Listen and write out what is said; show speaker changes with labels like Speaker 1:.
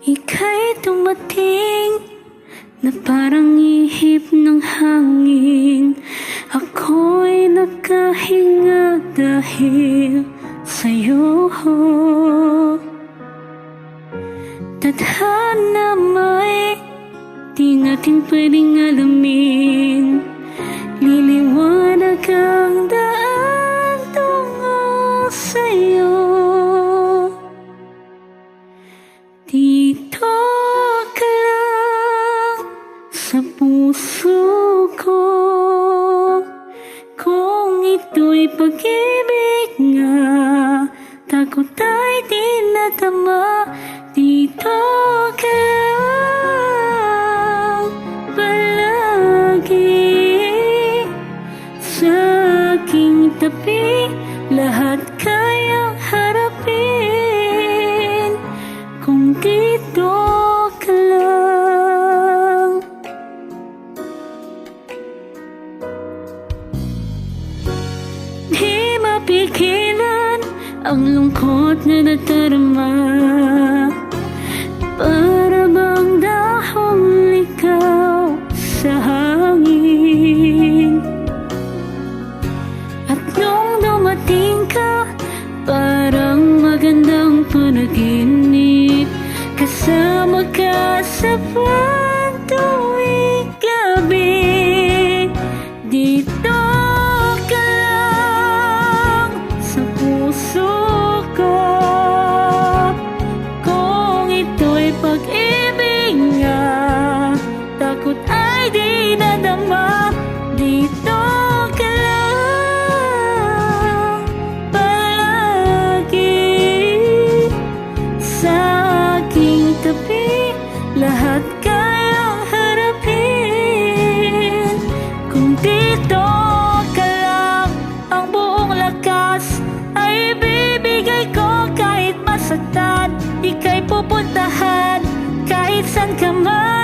Speaker 1: Ika'y dumating na parang ihip ng hangin. Ako'y nakahinga dahil sa'yo. Tadhana may di natin pwedeng alamin. Liliwanag ang daan tungo sa'yo. Dito ka lang sa puso ko. Kung ito'y pag-ibig nga, takot ay di nadama. Dito ka lang palagi sa aking tabi. Lahat kayang harapin kung dito ka lang. Di mapigilan ang lungkot na nadarama. Para bang dahong ikaw sa hangin. At nung dumating ka, parang magandang panaginip. Kasama ka sa buwan tuwing gabi. Dito ka lang sa puso ko. Kung ito'y pag-ibig nga, takot ay di nadama. Dito ka lang palagi sa aking tabi. Lahat kayang harapin kung dito ka lang. Ang buong lakas ay ibibigay ko kahit masaktan. Ika'y pupuntahan kahit saan ka man.